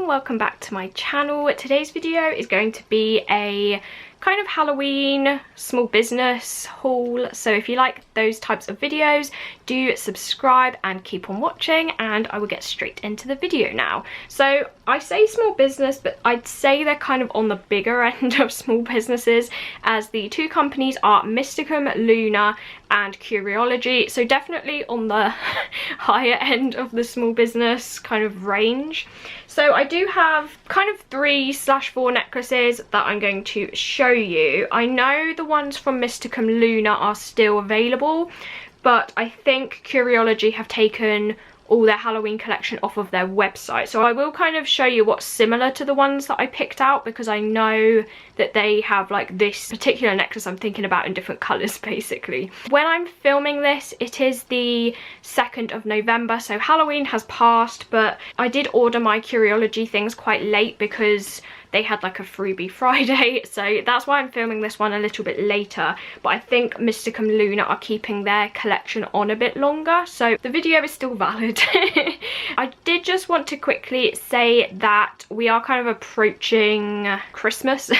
everyone, welcome back to my channel. Today's video is going to be a kind of Halloween small business haul, so if you like those types of videos, do subscribe and keep on watching, and I will get straight into the video now. So I say small business, but I'd say they're kind of on the bigger end of small businesses, as the two companies are Mysticum Luna and Curiology, so definitely on the higher end of the small business kind of range. So I do have kind of 3/4 necklaces that I'm going to show you. I know the ones from Mysticum Luna are still available, but I think Curiology have taken all their Halloween collection off of their website, so I will kind of show you what's similar to the ones that I picked out, because I know that they have like this particular necklace I'm thinking about in different colours basically. When I'm filming this, it is the 2nd of November, so Halloween has passed, but I did order my Curiology things quite late because they had like a freebie Friday, so that's why I'm filming this one a little bit later. But I think Mysticum Luna are keeping their collection on a bit longer, so the video is still valid. I did just want to quickly say that we are kind of approaching Christmas,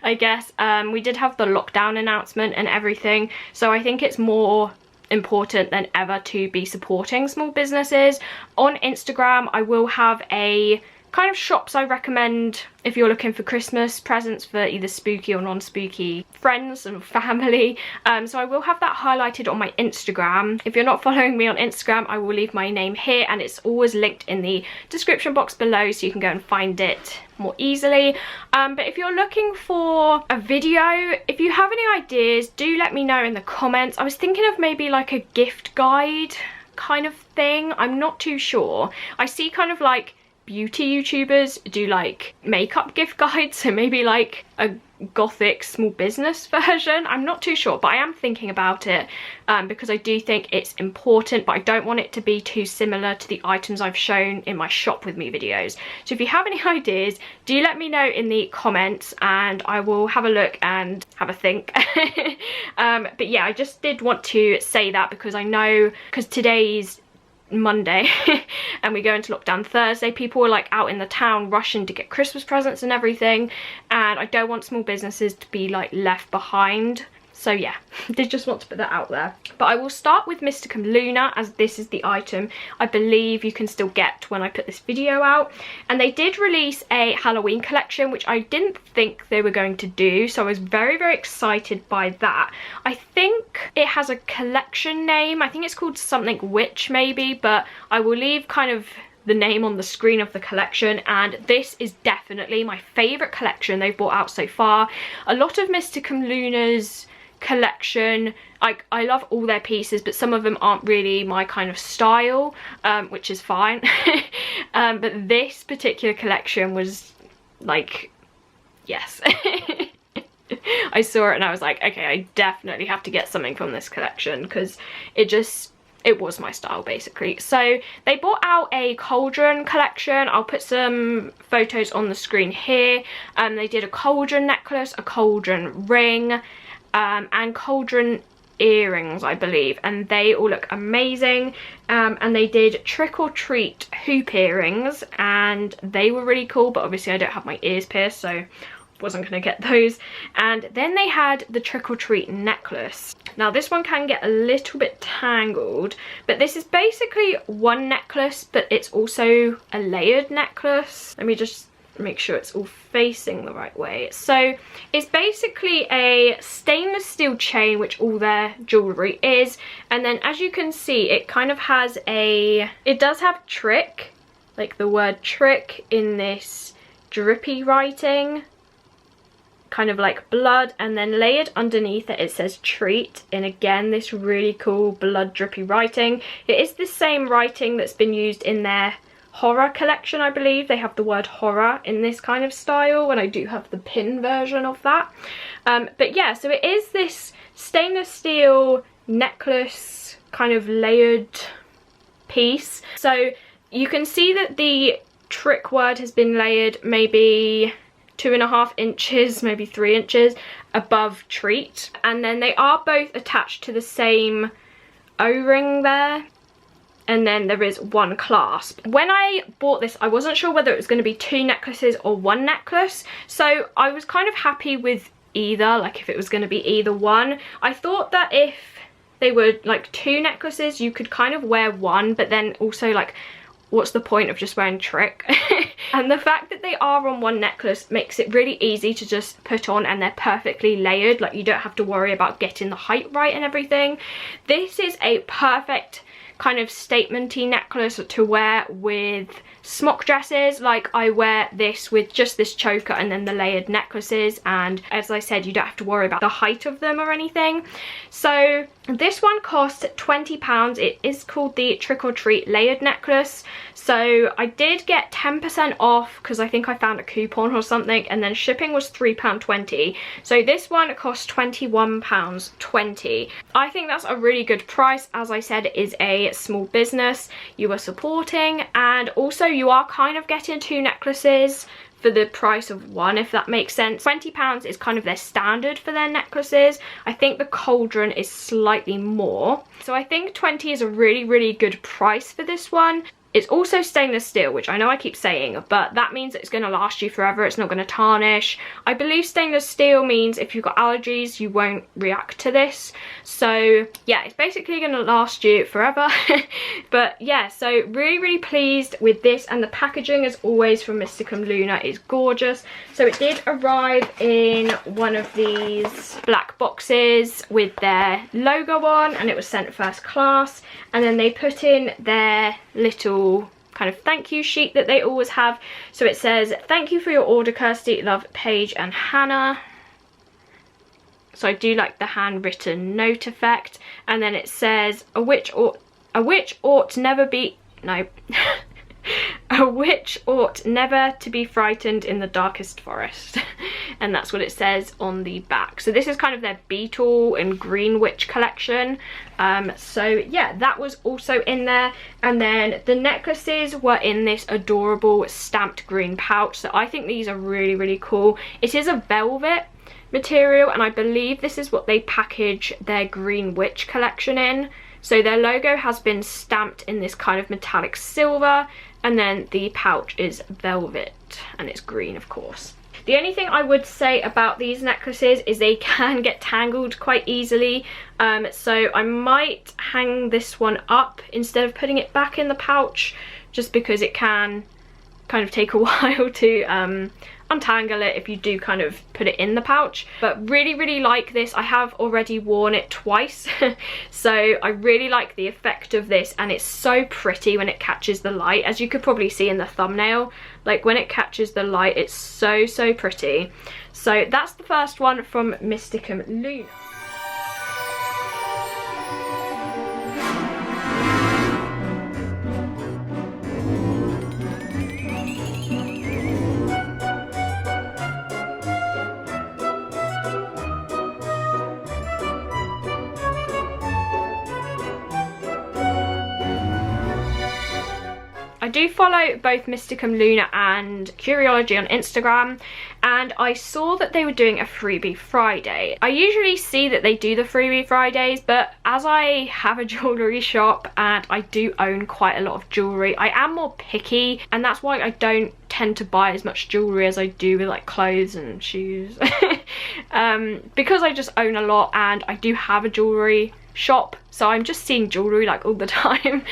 I guess. We did have the lockdown announcement and everything, so I think it's more important than ever to be supporting small businesses. On Instagram, I will have a kind of shops I recommend if you're looking for Christmas presents for either spooky or non-spooky friends and family. So I will have that highlighted on my Instagram. If you're not following me on Instagram, I will leave my name here, and it's always linked in the description box below, so you can go and find it more easily. But if you're looking for a video, if you have any ideas, do let me know in the comments. I was thinking of maybe like a gift guide kind of thing. I'm not too sure. I see kind of like beauty YouTubers do like makeup gift guides, so maybe like a Gothic small business version. I'm not too sure, but I am thinking about it because I do think it's important, but I don't want it to be too similar to the items I've shown in my shop with me videos. So if you have any ideas, do let me know in the comments and I will have a look and have a think. But yeah, I just did want to say that because I know, because today's Monday and we go into lockdown Thursday, people are like out in the town rushing to get Christmas presents and everything, and I don't want small businesses to be like left behind. So yeah, did just want to put that out there. But I will start with Mysticum Luna, as this is the item I believe you can still get when I put this video out. And they did release a Halloween collection, which I didn't think they were going to do, so I was very, very excited by that. I think it has a collection name. I think it's called something Witch maybe, but I will leave kind of the name on the screen of the collection, and this is definitely my favourite collection they've brought out so far. A lot of Mysticum Luna's collection, I love all their pieces, but some of them aren't really my kind of style, which is fine. But this particular collection was like, yes. I saw it and I was like, okay, I definitely have to get something from this collection, because it was my style basically. So they brought out a cauldron collection. I'll put some photos on the screen here. They did a cauldron necklace, a cauldron ring, and cauldron earrings, I believe, and they all look amazing. And they did trick or treat hoop earrings, and they were really cool, but obviously I don't have my ears pierced, so wasn't gonna get those. And then they had the trick or treat necklace. Now this one can get a little bit tangled, but this is basically one necklace, but it's also a layered necklace. Let me just make sure it's all facing the right way. So it's basically a stainless steel chain, which all their jewellery is, and then as you can see, it kind of has it does have trick, like the word trick, in this drippy writing, kind of like blood, and then layered underneath it says treat, and again this really cool blood drippy writing. It is the same writing that's been used in their horror collection, I believe. They have the word horror in this kind of style, and I do have the pin version of that. But yeah, so it is this stainless steel necklace kind of layered piece. So you can see that the trick word has been layered maybe 2.5 inches, maybe 3 inches above treat, and then they are both attached to the same O-ring there. and then there is one clasp. When I bought this, I wasn't sure whether it was going to be 2 necklaces or 1 necklace, so I was kind of happy with either, like if it was going to be either one. I thought that if they were like 2 necklaces, you could kind of wear one, but then also like, what's the point of just wearing trick? And the fact that they are on 1 necklace makes it really easy to just put on, and they're perfectly layered, like you don't have to worry about getting the height right and everything. This is a perfect kind of statement-y necklace to wear with smock dresses. Like I wear this with just this choker and then the layered necklaces, and as I said, you don't have to worry about the height of them or anything. So this one cost £20. It is called the Trick or Treat layered necklace. So I did get 10% off because I think I found a coupon or something, and then shipping was £3.20. So this one cost £21.20. I think that's a really good price. As I said, it is a small business you are supporting, and also you are kind of getting 2 necklaces for the price of 1, if that makes sense. £20 is kind of their standard for their necklaces. I think the cauldron is slightly more. So I think 20 is a really, really good price for this one. It's also stainless steel, which I know I keep saying, but that means it's going to last you forever. It's not going to tarnish. I believe stainless steel means if you've got allergies, you won't react to this. So yeah, it's basically going to last you forever. But yeah, so really, really pleased with this, and the packaging, as always, from Mysticum Luna is gorgeous. So it did arrive in one of these black boxes with their logo on, and it was sent first class. And then they put in their little kind of thank you sheet that they always have. So it says, "Thank you for your order, Kirsty, love, Paige and Hannah." So I do like the handwritten note effect. And then it says, a witch ought never be, no. A witch ought never to be frightened in the darkest forest. And that's what it says on the back. So this is kind of their beetle and green witch collection. So yeah, that was also in there. And then the necklaces were in this adorable stamped green pouch. So I think these are really, really cool. It is a velvet material, and I believe this is what they package their green witch collection in. So their logo has been stamped in this kind of metallic silver, and then the pouch is velvet, and it's green, of course. The only thing I would say about these necklaces is they can get tangled quite easily. So I might hang this one up instead of putting it back in the pouch, just because it can kind of take a while to untangle it if you do kind of put it in the pouch. But really, really like this. I have already worn it twice. So I really like the effect of this, and it's so pretty when it catches the light, as you could probably see in the thumbnail. Like when it catches the light, it's so, so pretty. So that's the first one from Mysticum Luna. I do follow both Mysticum Luna and Curiology on Instagram, and I saw that they were doing a freebie Friday. I usually see that they do the freebie Fridays, but as I have a jewellery shop and I do own quite a lot of jewellery, I am more picky, and that's why I don't tend to buy as much jewellery as I do with like clothes and shoes. Because I just own a lot and I do have a jewellery shop, so I'm just seeing jewellery like all the time.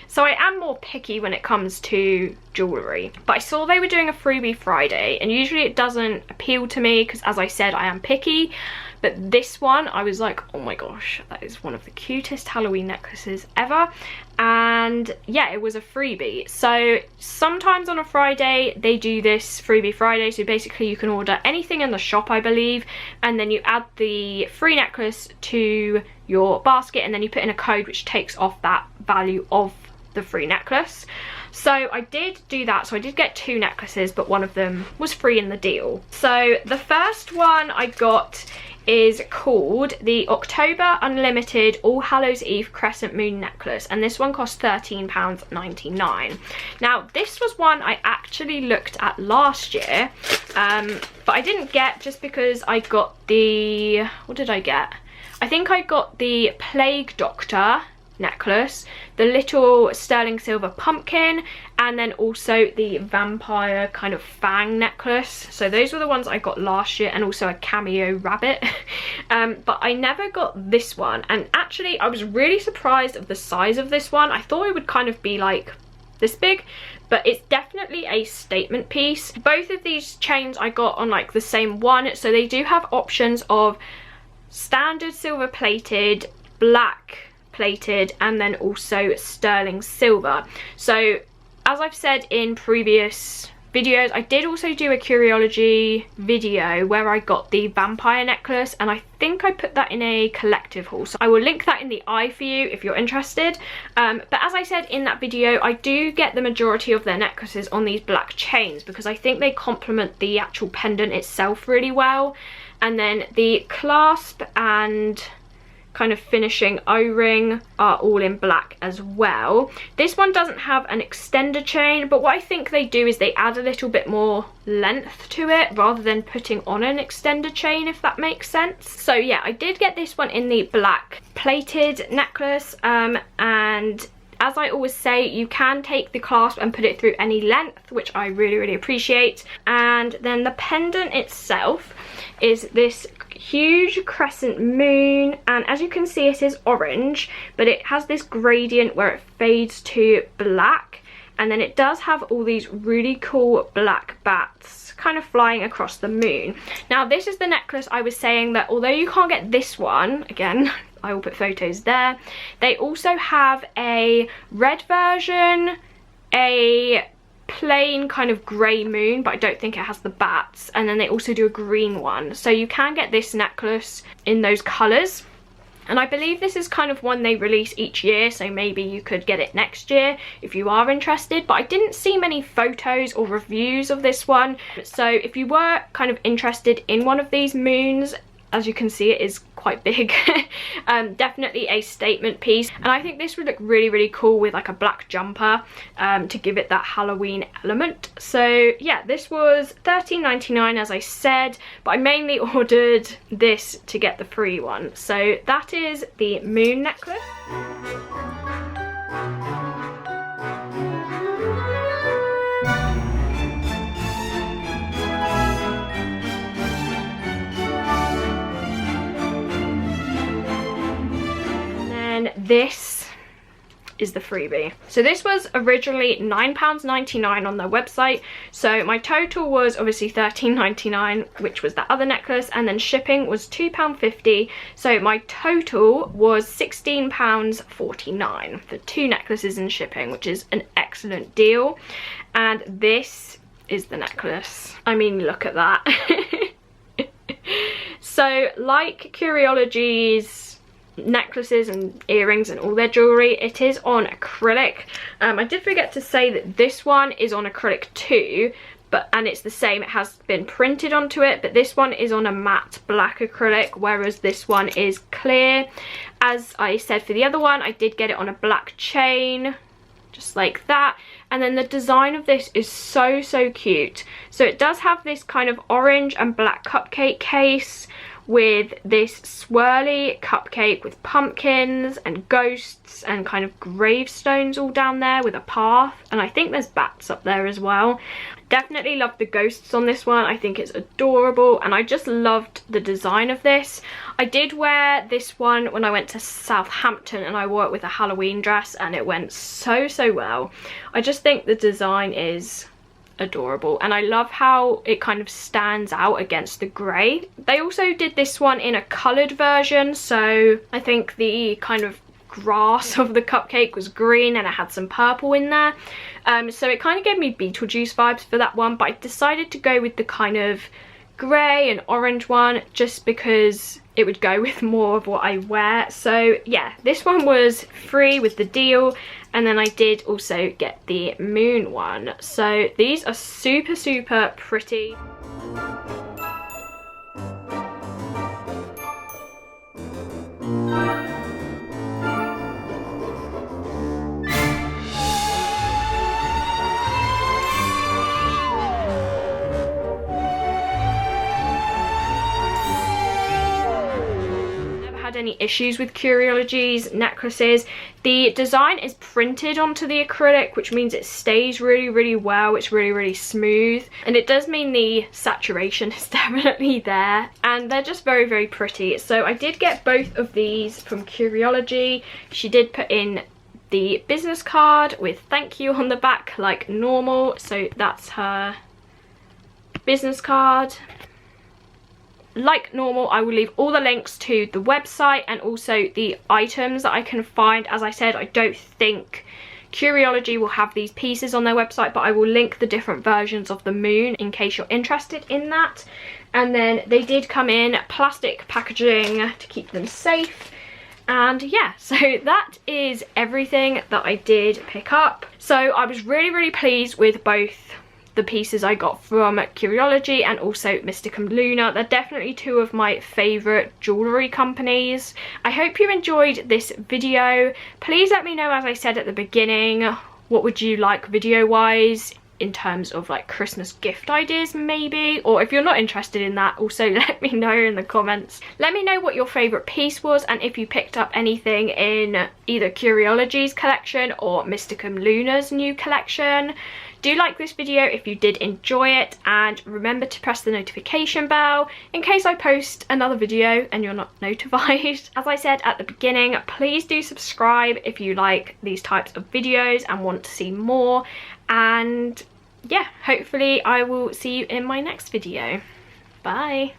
So I am more picky when it comes to jewellery, but I saw they were doing a freebie Friday, and usually it doesn't appeal to me because, as I said, I am picky. But this one, I was like, oh my gosh, that is one of the cutest Halloween necklaces ever. And yeah, it was a freebie. So sometimes on a Friday they do this freebie Friday, so basically you can order anything in the shop, I believe, and then you add the free necklace to your basket, and then you put in a code which takes off that value of the free necklace. So I did do that. So I did get 2 necklaces, but one of them was free in the deal. So the first one I got is called the October Unlimited All Hallows Eve Crescent Moon Necklace, and this one cost £13.99. Now this was one I actually looked at last year, but I didn't get, just because I got the, what did I get? I think I got the Plague Doctor necklace, the little sterling silver pumpkin, and then also the vampire kind of fang necklace. So those were the ones I got last year, and also a cameo rabbit. But I never got this one, and actually I was really surprised of the size of this one. I thought it would kind of be like this big, but it's definitely a statement piece. Both of these chains I got on like the same one, so they do have options of standard silver plated, black plated, and then also sterling silver. So as I've said in previous videos, I did also do a Curiology video where I got the vampire necklace, and I think I put that in a collective haul, so I will link that in the eye for you if you're interested. But as I said in that video, I do get the majority of their necklaces on these black chains because I think they complement the actual pendant itself really well. And then the clasp and kind of finishing o-ring are all in black as well. This one doesn't have an extender chain, but what I think they do is they add a little bit more length to it rather than putting on an extender chain, if that makes sense. So yeah, I did get this one in the black plated necklace, and as I always say, you can take the clasp and put it through any length, which I really appreciate. And then the pendant itself is this huge crescent moon, and as you can see, it is orange, but it has this gradient where it fades to black, and then it does have all these really cool black bats kind of flying across the moon. Now this is the necklace I was saying that although you can't get this one, again I will put photos there, they also have a red version, a plain kind of grey moon, but I don't think it has the bats, and then they also do a green one. So you can get this necklace in those colours, and I believe this is kind of one they release each year, so maybe you could get it next year if you are interested. But I didn't see many photos or reviews of this one, so if you were kind of interested in one of these moons, as you can see it is quite big, definitely a statement piece, and I think this would look really cool with like a black jumper to give it that Halloween element. So yeah, this was $13.99 as I said, but I mainly ordered this to get the free one. So that is the moon necklace. This is the freebie. So this was originally £9.99 on their website, so my total was obviously £13.99, which was that other necklace, and then shipping was £2.50, so my total was £16.49 for 2 necklaces and shipping, which is an excellent deal. And this is the necklace. I mean, look at that. So like Curiology's necklaces and earrings and all their jewellery, it is on acrylic. I did forget to say that this one is on acrylic too, and it's the same, it has been printed onto it, but this one is on a matte black acrylic, whereas this one is clear. As I said for the other one, I did get it on a black chain, just like that. And then the design of this is so cute. So it does have this kind of orange and black cupcake case with this swirly cupcake with pumpkins and ghosts and kind of gravestones all down there with a path, and I think there's bats up there as well. Definitely love the ghosts on this one. I think it's adorable, and I just loved the design of this. I did wear this one when I went to Southampton, and I wore it with a Halloween dress, and it went so well. I just think the design is adorable, and I love how it kind of stands out against the grey. They also did this one in a coloured version, so I think the kind of grass of the cupcake was green and it had some purple in there, so it kind of gave me Beetlejuice vibes for that one, but I decided to go with the kind of grey and orange one just because it would go with more of what I wear. So yeah, this one was free with the deal, and then I did also get the moon one. So these are super pretty. Any any issues with Curiology's necklaces. The design is printed onto the acrylic, which means it stays really well. It's really smooth, and it does mean the saturation is definitely there, and they're just very pretty. So I did get both of these from Curiology. She did put in the business card with thank you on the back like normal, so that's her business card. Like normal, I will leave all the links to the website and also the items that I can find. As I said, I don't think Curiology will have these pieces on their website, but I will link the different versions of the moon in case you're interested in that. And then they did come in plastic packaging to keep them safe. And yeah, so that is everything that I did pick up. So I was really pleased with both the pieces I got from Curiology and also Mysticum Luna. They're definitely two of my favourite jewellery companies. I hope you enjoyed this video. Please let me know, as I said at the beginning, what would you like video wise in terms of like Christmas gift ideas maybe, or if you're not interested in that, also let me know in the comments. Let me know what your favourite piece was and if you picked up anything in either Curiology's collection or Mysticum Luna's new collection. Do like this video if you did enjoy it, and remember to press the notification bell in case I post another video and you're not notified. As I said at the beginning, please do subscribe if you like these types of videos and want to see more. And yeah, hopefully I will see you in my next video. Bye.